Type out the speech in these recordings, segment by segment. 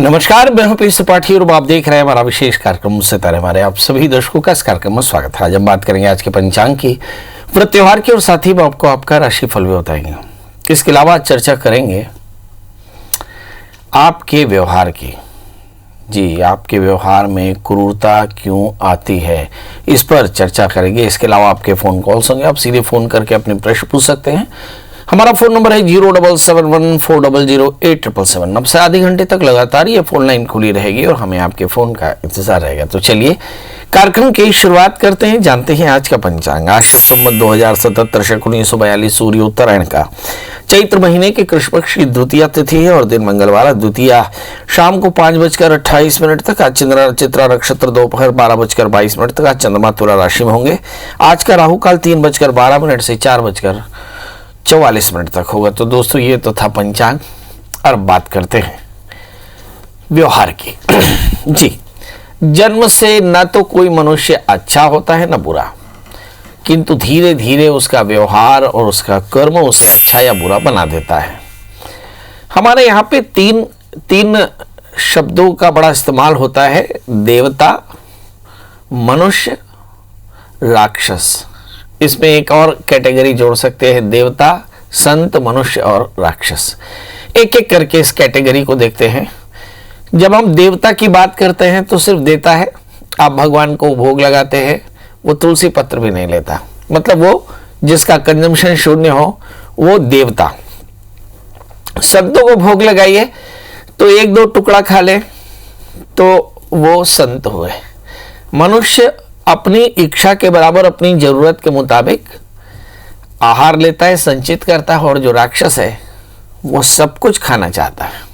नमस्कार, मैं हूं पीस त्रिपाठी और आप देख रहे हैं हमारा विशेष कार्यक्रम सितारे हमारे। आप सभी दर्शकों का इस कार्यक्रम में स्वागत है। आज हम बात करेंगे आज के पंचांग की, व्रत त्योहार की और साथ ही आपको आपका राशिफल भी बताएंगे। इसके अलावा चर्चा करेंगे आपके व्यवहार की। जी, आपके व्यवहार में क्रूरता क्यों आती है, इस पर चर्चा करेंगे। इसके अलावा आपके फ़ोन कॉल्स होंगे, आप सीधे फ़ोन करके अपने प्रश्न पूछ सकते हैं। हमारा फ़ोन नंबर है 07714008777। अब से आधे घंटे तक लगातार ये फ़ोन लाइन खुली रहेगी और हमें आपके फ़ोन का इंतज़ार रहेगा। तो चलिए कार्यक्रम की शुरुआत करते हैं, जानते हैं आज का पंचांग। आज संवत 2077 1942 सूर्य उत्तरायण का चैत्र महीने के कृष्ण पक्ष की द्वितीया तिथि है और दिन मंगलवार। द्वितीया शाम को 5:28 तक। आज चित्रा नक्षत्र दोपहर 12:22 तक। आज चंद्रमा तुला राशि में होंगे। आज का राहु काल 3:12 से 4:44 तक होगा। तो दोस्तों ये तो था पंचांग। और बात करते हैं व्यवहार की। जी, जन्म से न तो कोई मनुष्य अच्छा होता है न बुरा, किंतु धीरे धीरे उसका व्यवहार और उसका कर्म उसे अच्छा या बुरा बना देता है। हमारे यहाँ पे तीन शब्दों का बड़ा इस्तेमाल होता है: देवता, मनुष्य, राक्षस। इसमें एक और कैटेगरी जोड़ सकते हैं: देवता, संत, मनुष्य और राक्षस। एक एक करके इस कैटेगरी को देखते हैं। जब हम देवता की बात करते हैं तो सिर्फ देता है, आप भगवान को भोग लगाते हैं, वो तुलसी पत्र भी नहीं लेता, मतलब वो जिसका कंजम्पशन शून्य हो वो देवता। संतों को भोग लगाइए तो एक दो टुकड़ा खा ले तो वो संत हुए। मनुष्य अपनी इच्छा के बराबर अपनी जरूरत के मुताबिक आहार लेता है, संचित करता है, और जो राक्षस है वो सब कुछ खाना चाहता है।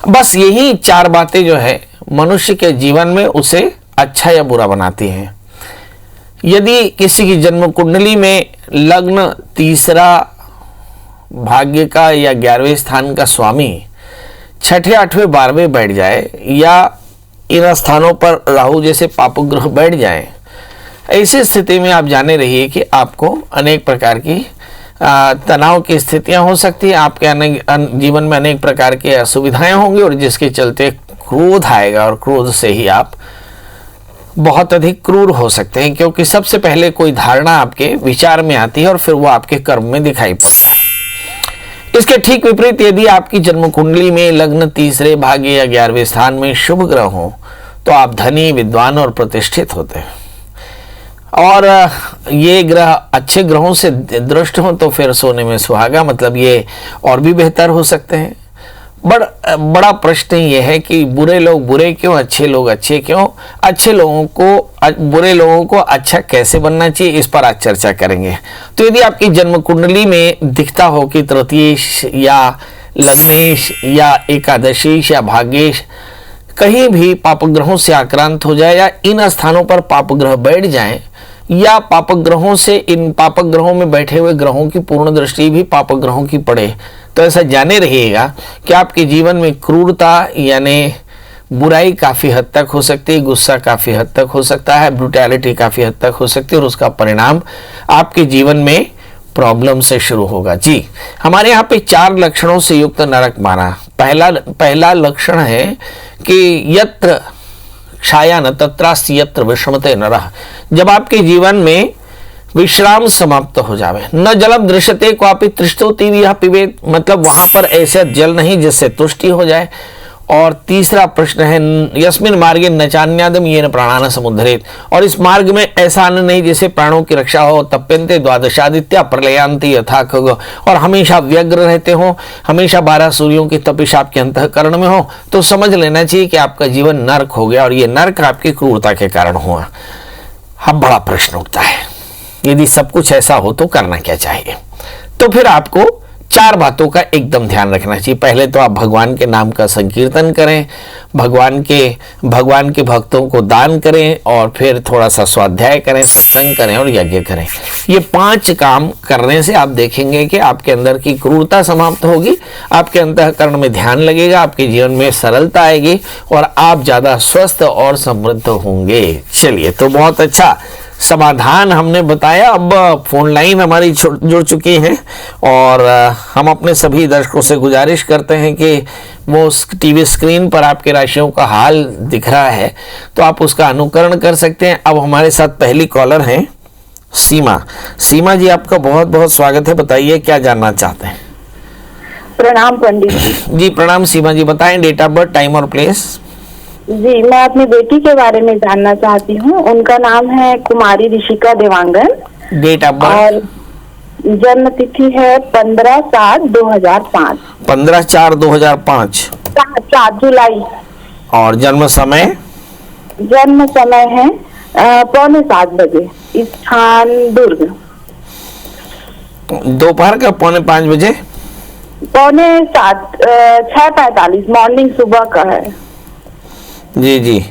बस यही चार बातें जो है मनुष्य के जीवन में उसे अच्छा या बुरा बनाती हैं। यदि किसी की जन्म कुंडली में लग्न तीसरा भाग्य का या 11वें स्थान का स्वामी 6ठे 8वें 12वें बैठ जाए, या इन स्थानों पर राहु जैसे पाप ग्रह बैठ जाएं, ऐसी स्थिति में आप जाने रहिए कि आपको अनेक प्रकार की तनाव की स्थितियां हो सकती है। आपके जीवन में अनेक प्रकार की असुविधाएं होंगी और जिसके चलते क्रोध आएगा, और क्रोध से ही आप बहुत अधिक क्रूर हो सकते हैं, क्योंकि सबसे पहले कोई धारणा आपके विचार में आती है और फिर वो आपके कर्म में दिखाई पड़ता है। इसके ठीक विपरीत यदि आपकी जन्म कुंडली में लग्न तीसरे भाग्य या 11वें स्थान में शुभ ग्रह हो तो आप धनी, विद्वान और प्रतिष्ठित होते हैं। और ये ग्रह अच्छे ग्रहों से दृष्ट हो तो फिर सोने में सुहागा, मतलब ये और भी बेहतर हो सकते हैं। बड़ा प्रश्न ये है कि बुरे लोग बुरे क्यों, अच्छे लोग अच्छे क्यों, अच्छे लोगों को बुरे लोगों को अच्छा कैसे बनना चाहिए, इस पर आज चर्चा करेंगे। तो यदि आपकी जन्म कुंडली में दिखता हो कि तृतीयेश या लग्नेश या एकादशीश या भाग्येश कहीं भी पाप ग्रहों से आक्रांत हो जाए, या इन स्थानों पर पाप ग्रह बैठ जाएं, या पाप ग्रहों से इन पाप ग्रहों में बैठे हुए ग्रहों की पूर्ण दृष्टि भी पाप ग्रहों की पड़े, तो ऐसा जाने रहिएगा कि आपके जीवन में क्रूरता यानी बुराई काफ़ी हद तक हो सकती है, गुस्सा काफ़ी हद तक हो सकता है, ब्रुटैलिटी काफ़ी हद तक हो सकती है, और उसका परिणाम आपके जीवन में प्रॉब्लम से शुरू होगा। जी, हमारे यहाँ पे 4 लक्षणों से युक्त नरक माना। पहला लक्षण है कि यत्र क्षायान तत्रास्ति यत्र विषमते नरः। जब आपके जीवन में विश्राम समाप्त हो जावे, न जलम दृश्यते क्वापि तृष्टो तीव्र पिबेत, मतलब वहां पर ऐसा जल नहीं जिससे तुष्टि हो जाए। और तीसरा प्रश्न है यस्मिन मार्गे न चान्यादम येन प्राणान समुद्धरेत, और इस मार्ग में ऐसा अन्न नहीं जिससे प्राणों की रक्षा हो। तप्यन्ते द्वादशादित्या प्रलयांति यथा खग, और हमेशा व्यग्र रहते हो, हमेशा 12 सूर्यों की तपिश आपके अंतःकरण में हो, तो समझ लेना चाहिए कि आपका जीवन नर्क हो गया, और ये नर्क आपकी क्रूरता के कारण हुआ। अब बड़ा प्रश्न उठता है, यदि सब कुछ ऐसा हो तो करना क्या चाहिए? तो फिर आपको 4 बातों का एकदम ध्यान रखना चाहिए। पहले तो आप भगवान के नाम का संकीर्तन करें, भगवान के भक्तों को दान करें, और फिर थोड़ा सा स्वाध्याय करें, सत्संग करें और यज्ञ करें। ये 5 काम करने से आप देखेंगे कि आपके अंदर की क्रूरता समाप्त होगी, आपके अंतःकरण में ध्यान लगेगा, आपके जीवन में सरलता आएगी और आप ज़्यादा स्वस्थ और समृद्ध होंगे। चलिए, तो बहुत अच्छा समाधान हमने बताया। अब फोन लाइन हमारी जुड़ चुकी है और हम अपने सभी दर्शकों से गुजारिश करते हैं कि वो टीवी स्क्रीन पर आपके राशियों का हाल दिख रहा है तो आप उसका अनुकरण कर सकते हैं। अब हमारे साथ पहली कॉलर हैं सीमा। सीमा जी, आपका बहुत बहुत स्वागत है। बताइए क्या जानना चाहते हैं। प्रणाम पंडित जी। प्रणाम सीमा जी, बताएं डेट ऑफ बर्थ, टाइम और प्लेस। जी, मैं अपनी बेटी के बारे में जानना चाहती हूँ। उनका नाम है Kumari Rishika Dewangan. Date of birth और जन्म तिथि है 15/7/2005। 15/4/2005। 7 जुलाई। और जन्म समय? जन्म समय है 6:45 बजे। स्थान दुर्ग। दोपहर का 4:45 बजे? 6:45 6:45 मॉर्निंग, सुबह का है। जी जी,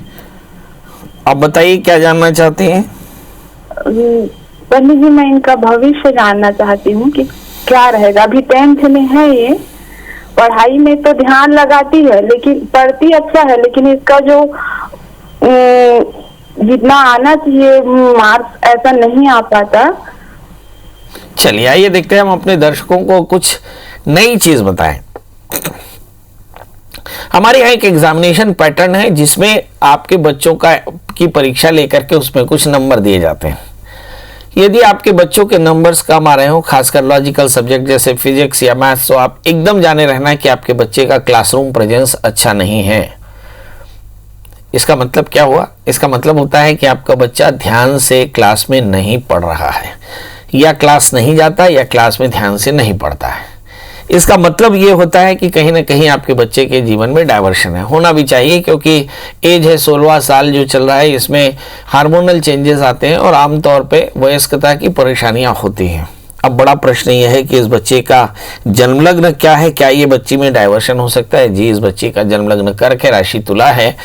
अब बताइए क्या जानना चाहते हैं। पंडित जी, मैं इनका भविष्य जानना चाहती हूँ कि क्या रहेगा। अभी 10th में है ये। पढ़ाई में तो ध्यान लगाती है, लेकिन पढ़ती अच्छा है, लेकिन इसका जो जितना आना चाहिए मार्क्स ऐसा नहीं आ पाता। चलिए, आइए देखते हैं हम अपने दर्शकों को कुछ नई चीज बताएं। हमारे यहाँ एक एग्जामिनेशन पैटर्न है जिसमें आपके बच्चों की परीक्षा लेकर के उसमें कुछ नंबर दिए जाते हैं। यदि आपके बच्चों के नंबर्स कम आ रहे हो, खासकर लॉजिकल सब्जेक्ट जैसे फिजिक्स या मैथ्स, तो आप एकदम जाने रहना कि आपके बच्चे का क्लासरूम प्रेजेंस अच्छा नहीं है। इसका मतलब क्या हुआ? इसका मतलब होता है कि आपका बच्चा ध्यान से क्लास में नहीं पढ़ रहा है, या क्लास नहीं जाता, या क्लास में ध्यान से नहीं पढ़ता है। इसका मतलब ये होता है कि कहीं ना कहीं आपके बच्चे के जीवन में डायवर्शन है। होना भी चाहिए, क्योंकि एज है 16वां साल जो चल रहा है, इसमें हार्मोनल चेंजेस आते हैं और आमतौर पे वयस्कता की परेशानियां होती हैं। अब बड़ा प्रश्न यह है कि इस बच्चे का जन्म लग्न क्या है, क्या ये बच्ची में डायवर्शन हो सकता है? जी, इस बच्ची का जन्म लग्न कर्क है, राशि तुला है,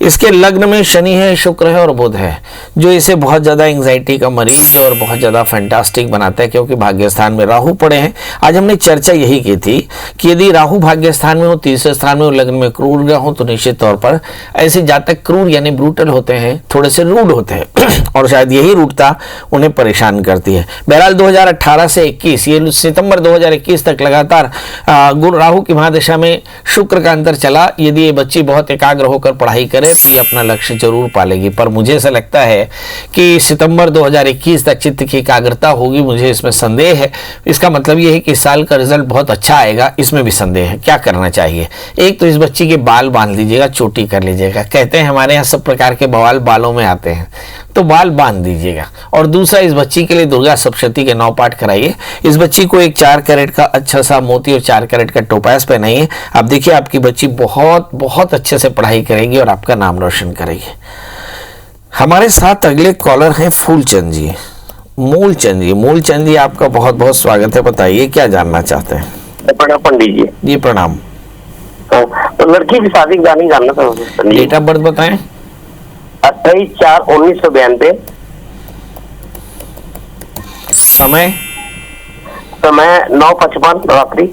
इसके लग्न में शनि है, शुक्र है और बुध है, जो इसे बहुत ज़्यादा एंग्जाइटी का मरीज और बहुत ज़्यादा फैंटास्टिक बनाता है, क्योंकि भाग्यस्थान में राहु पड़े हैं। आज हमने चर्चा यही की थी कि यदि राहु भाग्यस्थान में हो, तीसरे स्थान में हो, लग्न में क्रूर ग्रह हो, तो निश्चित तौर पर ऐसे जातक क्रूर यानी ब्रूटल होते हैं, थोड़े से रूड होते हैं और शायद यही रूडता उन्हें परेशान करती है। बहरहाल 2018 से 21, ये सितंबर 2021 तक लगातार गुरु राहु की महादशा में शुक्र का अंतर चला। यदि ये बच्ची बहुत एकाग्र होकर पढ़ाई करे तो ये अपना लक्ष्य जरूर पालेगी, पर मुझे ऐसा लगता है कि सितंबर 2021 तक चित्त की एकाग्रता होगी, मुझे इसमें संदेह है। इसका मतलब ये है कि इस साल का रिजल्ट बहुत अच्छा आएगा, इसमें भी संदेह है। क्या करना चाहिए? एक तो इस बच्ची के बाल बांध लीजिएगा, चोटी कर लीजिएगा। कहते हैं हमारे यहाँ सब प्रकार के बवाल बालों में आते हैं, तो बाल बांध दीजिएगा। और दूसरा, इस बच्ची के लिए दुर्गा सप्तशती के 9 पाठ कराइए। इस बच्ची को एक 4 कैरेट का अच्छा सा मोती और 4 कैरेट का टोपास पहनाइए। आप देखिए आपकी बच्ची बहुत बहुत अच्छे से पढ़ाई करेगी और आपका नाम रोशन करेगी। हमारे साथ अगले कॉलर हैं फूलचंद जी, मूलचंद जी। मूलचंद जी, आपका बहुत बहुत स्वागत है। बताइए क्या जानना चाहते हैं। प्रणाम पंडित जी। जी प्रणाम। तो लड़की की शादी का नहीं जानना था। डेट ऑफ बर्थ बताएं। 28/4/1992। समय? समय 9:55 रात्रि।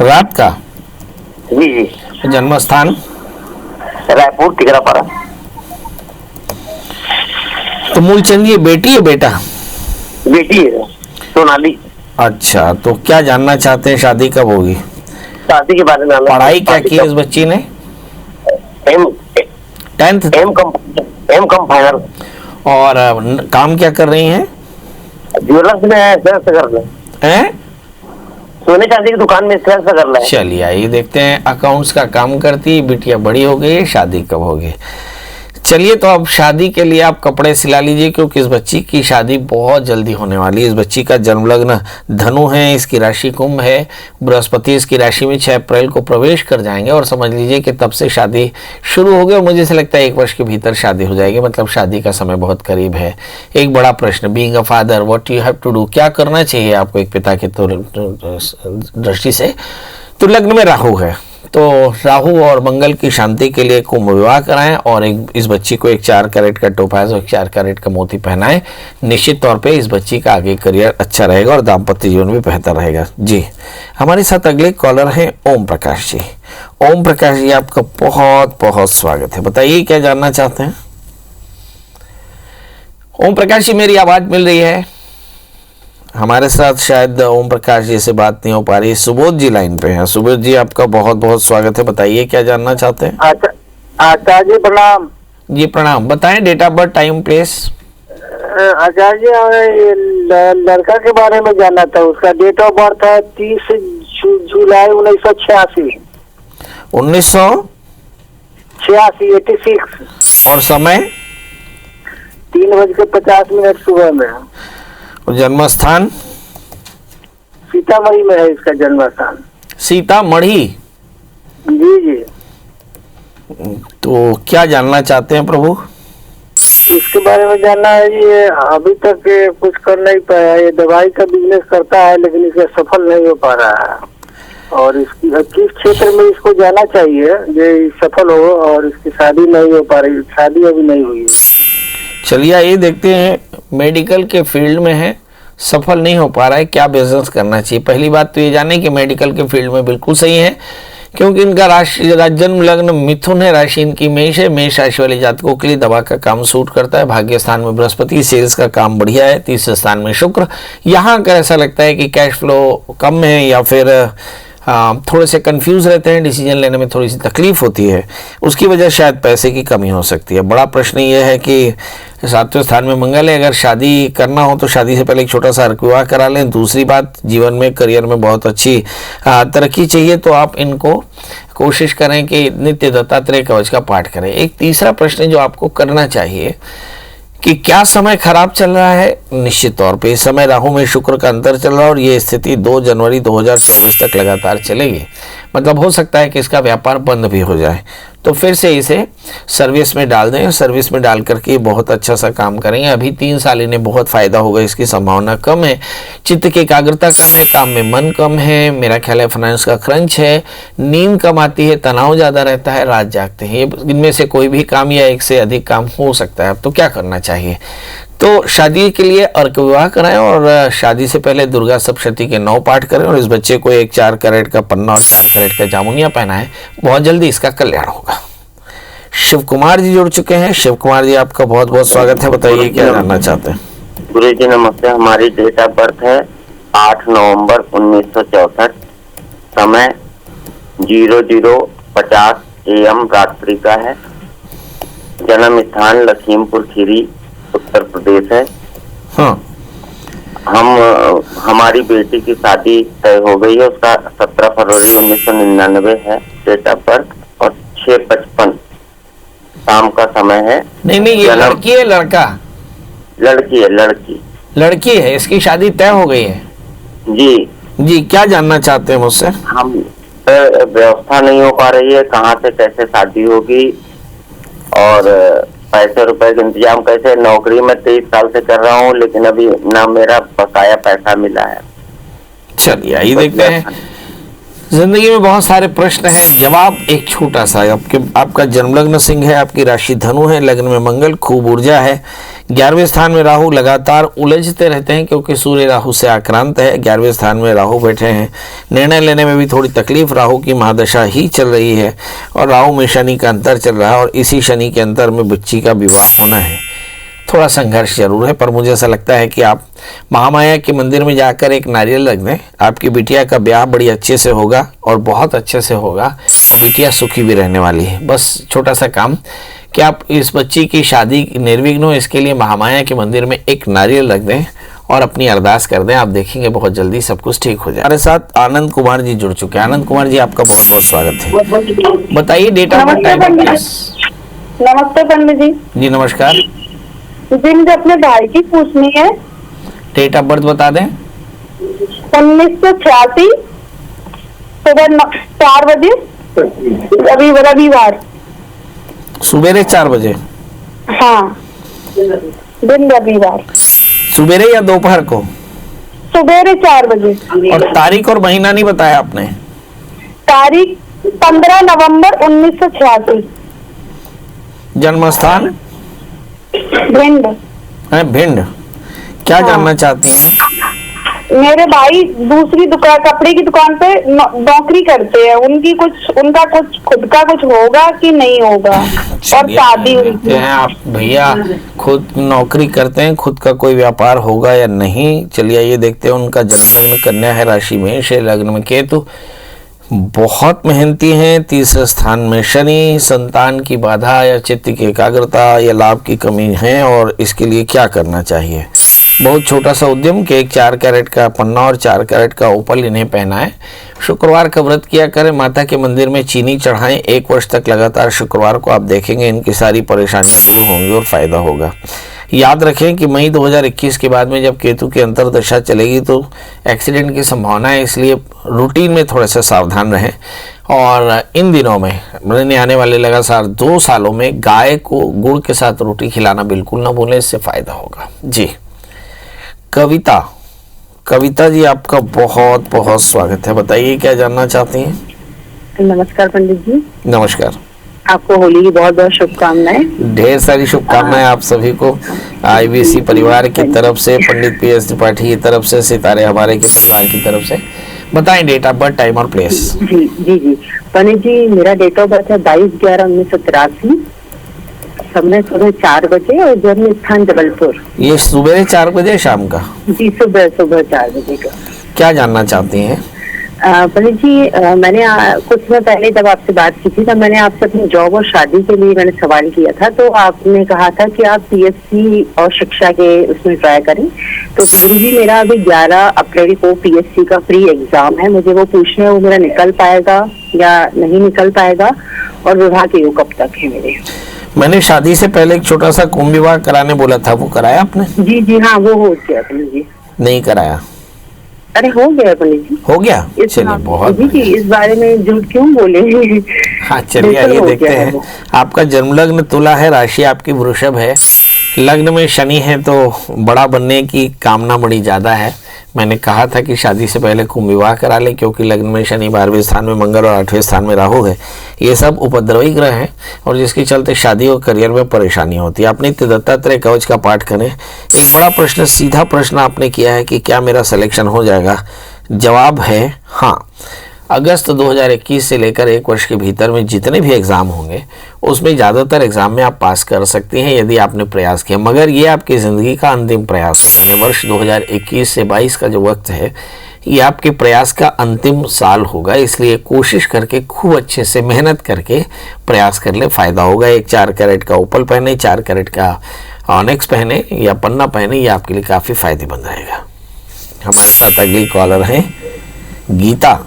रात का? जी जी। जन्म स्थान? रायपुर टिकरापारा। तो मूलचंद ये बेटी है बेटा? बेटी है सोनाली। अच्छा, तो क्या जानना चाहते हैं, शादी कब होगी? शादी के बारे में। पढ़ाई क्या की है इस बच्ची ने? 10th? एम कम फाइनल। और काम क्या कर रही हैं? ज्वेलर्स में सेल्स कर रहे हैं? सोने चांदी की दुकान में सेल्स कर रहे हैं। चलिए आइए देखते हैं। अकाउंट्स का काम करती, बिटिया बड़ी हो गई, शादी कब होगी? चलिए, तो अब शादी के लिए आप कपड़े सिला लीजिए, क्योंकि इस बच्ची की शादी बहुत जल्दी होने वाली है। इस बच्ची का जन्म लग्न धनु है, इसकी राशि कुंभ है, बृहस्पति इसकी राशि में 6 अप्रैल को प्रवेश कर जाएंगे और समझ लीजिए कि तब से शादी शुरू हो गई और मुझे ऐसा लगता है 1 वर्ष के भीतर शादी हो जाएगी, मतलब शादी का समय बहुत करीब है। एक बड़ा प्रश्न, being a father what you have to do, क्या करना चाहिए आपको एक पिता के दृष्टि से। तो लग्न में राहु है, तो राहु और मंगल की शांति के लिए कुंभ विवाह कराएं और इस बच्ची को एक 4 कैरेट का टोपाज और 4 कैरेट का मोती पहनाएं। निश्चित तौर पे इस बच्ची का आगे करियर अच्छा रहेगा और दाम्पत्य जीवन भी बेहतर रहेगा। जी, हमारे साथ अगले कॉलर हैं ओम प्रकाश जी। ओम प्रकाश जी, आपका बहुत बहुत स्वागत है। बताइए क्या जानना चाहते हैं। ओम प्रकाश जी, मेरी आवाज मिल रही है? हमारे साथ शायद ओम प्रकाश जी से बात नहीं हो पा रही। सुबोध जी लाइन पे हैं। सुबोध जी, आपका बहुत बहुत स्वागत है। बताइए क्या जानना चाहते हैं। आचार्य जी प्रणाम। जी प्रणाम। बताएं date of birth, time, place. Acharya ji, हमें लड़का के बारे में जानना था। उसका डेट ऑफ बर्थ है 30 जुलाई 1986। 1986 और समय 3:50 सुबह में। और जन्म स्थान सीतामढ़ी में है इसका जन्म स्थान। सीतामढ़ी? जी जी। तो क्या जानना चाहते हैं प्रभु? इसके बारे में जानना है। ये अभी तक कुछ कर नहीं पाया। ये दवाई का बिजनेस करता है लेकिन इसका सफल नहीं हो पा रहा है। और इसकी किस क्षेत्र में इसको जाना चाहिए ये सफल हो, और इसकी शादी नहीं हो पा रही, शादी अभी नहीं हुई है। चलिए ये देखते हैं, मेडिकल के फील्ड में है, सफल नहीं हो पा रहा है, क्या बिजनेस करना चाहिए। पहली बात तो ये जाने कि मेडिकल के फील्ड में बिल्कुल सही है, क्योंकि इनका राशि जन्म लग्न मिथुन है, राशि इनकी मेष है। मेष राशि वाले जातकों के लिए दवा का काम सूट करता है। भाग्य स्थान में बृहस्पति, सेल्स का काम बढ़िया है। तीसरे स्थान में शुक्र। यहाँ अगर ऐसा लगता है कि कैश फ्लो कम है या फिर थोड़े से कंफ्यूज रहते हैं, डिसीजन लेने में थोड़ी सी तकलीफ होती है, उसकी वजह शायद पैसे की कमी हो सकती है। बड़ा प्रश्न ये है कि 7वें स्थान में मंगल है। अगर शादी करना हो तो शादी से पहले एक छोटा सा अर्क विवाह करा लें। दूसरी बात, जीवन में करियर में बहुत अच्छी तरक्की चाहिए तो आप इनको कोशिश करें कि नित्य दत्तात्रेय कवच का पाठ करें। एक तीसरा प्रश्न जो आपको करना चाहिए कि क्या समय खराब चल रहा है। निश्चित तौर पे इस समय राहु में शुक्र का अंतर चल रहा है और ये स्थिति 2 जनवरी 2024 तक लगातार चलेगी। मतलब हो सकता है कि इसका व्यापार बंद भी हो जाए, तो फिर से इसे सर्विस में डाल दें। सर्विस में डाल करके बहुत अच्छा सा काम करेंगे। अभी 3 साल इन्हें बहुत फायदा होगा, इसकी संभावना कम है। चित्त की एकाग्रता कम है, काम में मन कम है, मेरा ख्याल है फाइनेंस का क्रंच है, नींद कम आती है, तनाव ज़्यादा रहता है, रात जागते हैं। इनमें से कोई भी काम या एक से अधिक काम हो सकता है। अब तो क्या करना चाहिए, तो शादी के लिए अर्क विवाह कराएं और शादी से पहले दुर्गा सप्तशती के 9 पाठ करें और इस बच्चे को एक 4 कैरेट का पन्ना और 4 कैरेट का जामुनिया पहनाएं। बहुत जल्दी इसका कल्याण होगा। शिव कुमार जी जुड़ चुके हैं। शिव कुमार जी, आपका बहुत बहुत स्वागत है। बताइए क्या जानना चाहते हैं। गुरु जी नमस्ते। हमारी डेट ऑफ बर्थ है 8 नवंबर 1964। समय 00:50 AM रात्रि का है। जन्म स्थान लखीमपुर खीरी उत्तर प्रदेश है। हाँ। हमारी बेटी की शादी तय हो गई है। उसका 17 फरवरी 1999 है डेट ऑफ बर्थ और 6:55 शाम का समय है। नहीं, ये लड़की है लड़का? लड़की है। लड़की है। इसकी शादी तय हो गई है? जी, क्या जानना चाहते हैं मुझसे? हम व्यवस्था नहीं हो पा रही है, कहाँ से कैसे शादी होगी और पैसे रुपए का इंतजाम कैसे। नौकरी में 23 साल से कर रहा हूँ लेकिन अभी ना मेरा बकाया पैसा मिला है। चलिए आइए देखते हैं। जिंदगी में बहुत सारे प्रश्न हैं, जवाब एक छोटा सा। आपका जन्म लग्न सिंह है, आपकी राशि धनु है, लग्न में मंगल, खूब ऊर्जा है। 11वें स्थान में राहु लगातार उलझते रहते हैं क्योंकि सूर्य राहु से आक्रांत है। 11वें स्थान में राहु बैठे हैं। निर्णय लेने में भी थोड़ी तकलीफ, राहु की महादशा ही चल रही है और राहु में शनि का अंतर चल रहा है और इसी शनि के अंतर में बच्ची का विवाह होना है। थोड़ा संघर्ष जरूर है, पर मुझे ऐसा लगता है कि आप महामाया के मंदिर में जाकर एक नारियल रख दें। आपकी बिटिया का ब्याह बड़ी अच्छे से होगा और बहुत अच्छे से होगा और बिटिया सुखी भी रहने वाली है। बस छोटा सा काम कि आप इस बच्ची की शादी निर्विघ्न हो, इसके लिए महामाया के मंदिर में एक नारियल रख दें और अपनी अरदास कर दें। आप देखेंगे बहुत जल्दी सब कुछ ठीक हो जाए। हमारे साथ आनंद कुमार जी जुड़ चुके हैं। आनंद कुमार जी, आपका बहुत बहुत स्वागत है। बताइए date of birth, time, place. नमस्ते पंडित जी। जी नमस्कार। जी मुझे अपने भाई की पूछनी है। डेट ऑफ बर्थ बता दें। 1986 सुबह 4 बजे रविवार। सुबेरे 4 बजे। हाँ, दिन रविवार। सुबेरे या दोपहर को? सुबेरे 4 बजे। और तारीख और महीना नहीं बताया आपने? तारीख 15 नवंबर 1986। जन्म स्थान? भिंड। है भिंड। क्या हाँ। जानना चाहती हैं? मेरे भाई दूसरी दुकान, कपड़े की दुकान पे नौकरी करते हैं। उनका कुछ खुद का कुछ होगा कि नहीं होगा, और शादी हुई देखते हैं आप भैया खुद नौकरी करते हैं, खुद का कोई व्यापार होगा या नहीं। चलिए ये देखते हैं। उनका जन्म लग्न कन्या है, राशि मेष है, लग्न में केतु, बहुत मेहनती हैं। तीसरे स्थान में शनि, संतान की बाधा या चित्त की एकाग्रता या लाभ की कमी है, और इसके लिए क्या करना चाहिए? बहुत छोटा सा उद्यम कि एक 4 कैरेट का पन्ना और 4 कैरेट का उपल इन्हें पहना है। शुक्रवार का व्रत किया करें, माता के मंदिर में चीनी चढ़ाएं। 1 वर्ष तक लगातार शुक्रवार को आप देखेंगे इनकी सारी परेशानियां दूर होंगी और फायदा होगा। याद रखें कि मई 2021 के बाद में जब केतु की अंतर्दशा चलेगी तो एक्सीडेंट की संभावना है, इसलिए रूटीन में थोड़ा सा सावधान रहें। और इन दिनों में आने वाले लगातार 2 सालों में गाय को गुड़ के साथ रोटी खिलाना बिल्कुल ना भूलें, इससे फायदा होगा। जी कविता जी आपका बहुत बहुत स्वागत है। बताइए क्या जानना चाहती हैं? नमस्कार पंडित जी। नमस्कार। आपको होली की बहुत बहुत शुभकामनाएं। ढेर सारी शुभकामनाएं आप सभी को। आईबीसी परिवार की तरफ से, पंडित PS त्रिपाठी की तरफ से, सितारे हमारे के परिवार की तरफ से। बताएं डेट ऑफ बर्थ, टाइम और प्लेस। जी जी जी पंडित जी, मेरा डेट ऑफ बर्थ है 22/11/1983, समय सुबह 4 बजे और जन्म स्थान जबलपुर। ये सुबह 4 बजे शाम का? जी सुबह 4 बजे का। क्या जानना चाहती हैं? पंडित जी, मैंने कुछ समय पहले जब आपसे बात की थी तब मैंने आपसे अपनी जॉब और शादी के लिए मैंने सवाल किया था, तो आपने कहा था कि आप PSC और शिक्षा के उसमें ट्राई करें। तो गुरु जी, मेरा अभी 11 अप्रैल को PSC का प्री एग्जाम है। मुझे वो पूछना है वो मेरा निकल पाएगा या नहीं निकल पाएगा, और विवाह के योग कब तक है मेरे? मैंने शादी से पहले एक छोटा सा कुंभ विवाह कराने बोला था, वो कराया आपने? जी जी हाँ, वो हो गया पंडित जी। नहीं कराया? अरे हो गया पंडित जी। हो गया? चलिए बहुत जी जी, इस बारे में झूठ क्यों बोले? हाँ चलिए आइए देखते हैं। आपका जन्म लग्न तुला है, राशि आपकी वृषभ है, लग्न में शनि है, तो बड़ा बनने की कामना बड़ी ज्यादा है। मैंने कहा था कि शादी से पहले कुंभ विवाह करा ले, क्योंकि लग्न में शनि, 12वें स्थान में मंगल और 8वें स्थान में राहु है। ये सब उपद्रवी ग्रह हैं और जिसके चलते शादी और करियर में परेशानी होती है। आप नित्य दत्तात्रेय कवच का पाठ करें। एक बड़ा प्रश्न, सीधा प्रश्न आपने किया है कि क्या मेरा सिलेक्शन हो जाएगा? जवाब है हाँ। अगस्त 2021 से लेकर 1 वर्ष के भीतर में जितने भी एग्ज़ाम होंगे उसमें ज़्यादातर एग्ज़ाम में आप पास कर सकती हैं यदि आपने प्रयास किया, मगर ये आपकी ज़िंदगी का अंतिम प्रयास होगा। यानी वर्ष 2021 से 22 का जो वक्त है ये आपके प्रयास का अंतिम साल होगा, इसलिए कोशिश करके खूब अच्छे से मेहनत करके प्रयास कर ले, फ़ायदा होगा। एक 4 कैरेट का उपल पहने, 4 कैरेट का ऑनेक्स पहने या पन्ना पहने, ये आपके लिए काफ़ी फायदेमंद रहेगा। हमारे साथ अगली कॉलर हैं गीता।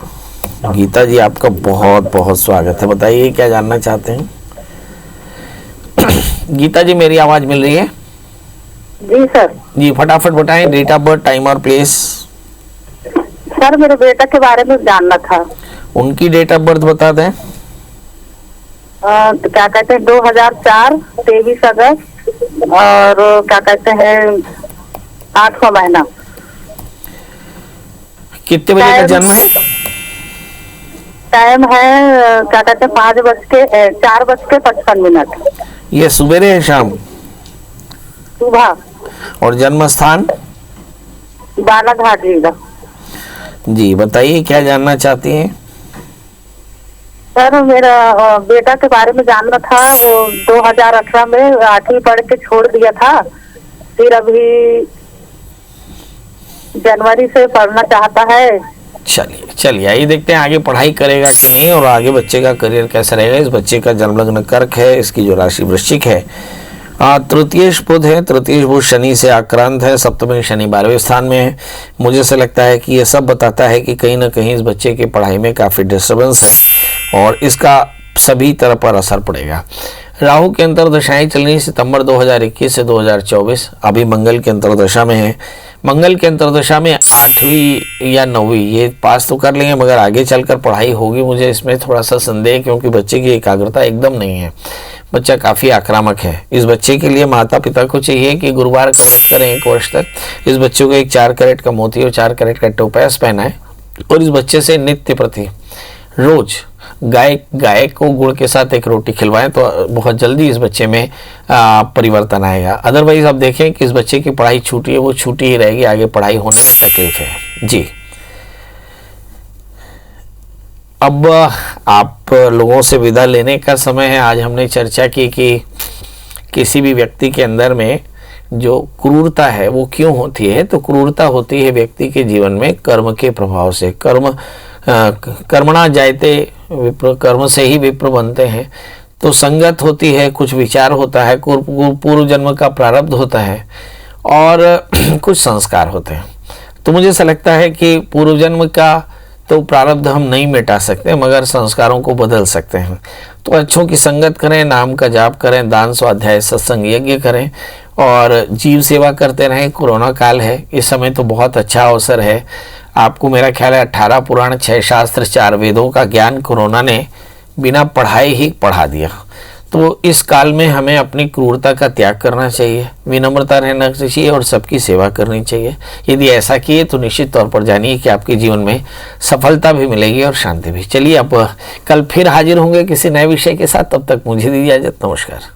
गीता जी आपका बहुत बहुत स्वागत है। बताइए क्या जानना चाहते हैं? गीता जी मेरी आवाज मिल रही है? जी सर। जी फटाफट बताएं डेट ऑफ बर्थ, टाइम और प्लेस। सर मेरे बेटा के बारे में जानना था। उनकी डेट ऑफ बर्थ बता दें। तो क्या कहते हैं 2004 23 अगस्त, और क्या कहते हैं 8वां महीना। कितने बजे का जन्म है? टाइम है क्या कहते हैं 4:55। ये सुबेरे है शाम? सुबह। और जन्म स्थान? बालाघाट जिला। जी बताइए क्या जानना चाहती हैं? सर मेरा बेटा के बारे में जानना था। वो 2018 में 8वीं पढ़ के छोड़ दिया था, फिर अभी जनवरी से पढ़ना चाहता है। चलिए आइए देखते हैं आगे पढ़ाई करेगा कि नहीं और आगे बच्चे का करियर कैसा रहेगा। इस बच्चे का जन्म लग्न कर्क है, इसकी जो राशि वृश्चिक है, तृतीयेश बुध है, तृतीयेश बुध शनि से आक्रांत है, सप्तमी शनि 12वें स्थान में है। मुझे से लगता है कि ये सब बताता है कि कहीं ना कहीं इस बच्चे की पढ़ाई में काफ़ी डिस्टर्बेंस है और इसका सभी तरह पर असर पड़ेगा। राहु की अंतर्दशाएं चल रही सितंबर 2021 से 2024। अभी मंगल की अंतर्दशा में है। मंगल की अंतर्दशा में 8वीं या 9वीं ये पास तो कर लेंगे, मगर आगे चलकर पढ़ाई होगी मुझे इसमें थोड़ा सा संदेह, क्योंकि बच्चे की एकाग्रता एकदम नहीं है। बच्चा काफ़ी आक्रामक है। इस बच्चे के लिए माता पिता को चाहिए कि गुरुवार का व्रत करें 1 वर्ष तक। इस बच्चे को एक 4 कैरेट का मोती और 4 कैरेट का टोपास पहनाएं और इस बच्चे से नित्य प्रति रोज गाय को गुड़ के साथ एक रोटी खिलवाएं तो बहुत जल्दी इस बच्चे में परिवर्तन आएगा। अदरवाइज आप देखें कि इस बच्चे की पढ़ाई छूटी है, वो छूटी ही रहेगी, आगे पढ़ाई होने में तकलीफ है जी। अब आप लोगों से विदा लेने का समय है। आज हमने चर्चा की कि किसी भी व्यक्ति के अंदर में जो क्रूरता है वो क्यों होती है। तो क्रूरता होती है व्यक्ति के जीवन में कर्म के प्रभाव से। कर्मणा जायते विप्र, कर्म से ही विप्र बनते हैं। तो संगत होती है, कुछ विचार होता है, पूर्व जन्म का प्रारब्ध होता है और कुछ संस्कार होते हैं। तो मुझे ऐसा लगता है कि पूर्व जन्म का तो प्रारब्ध हम नहीं मिटा सकते, मगर संस्कारों को बदल सकते हैं। तो अच्छों की संगत करें, नाम का जाप करें, दान स्वाध्याय सत्संग यज्ञ करें और जीव सेवा करते रहें। कोरोना काल है, इस समय तो बहुत अच्छा अवसर है। आपको मेरा ख्याल है 18 पुराण 6 शास्त्र 4 वेदों का ज्ञान कोरोना ने बिना पढ़ाए ही पढ़ा दिया। तो इस काल में हमें अपनी क्रूरता का त्याग करना चाहिए, विनम्रता रहना चाहिए और सबकी सेवा करनी चाहिए। यदि ऐसा किए तो निश्चित तौर पर जानिए कि आपके जीवन में सफलता भी मिलेगी और शांति भी। चलिए अब कल फिर हाजिर होंगे किसी नए विषय के साथ। तब तक मुझे दीजिए इजाजत। नमस्कार।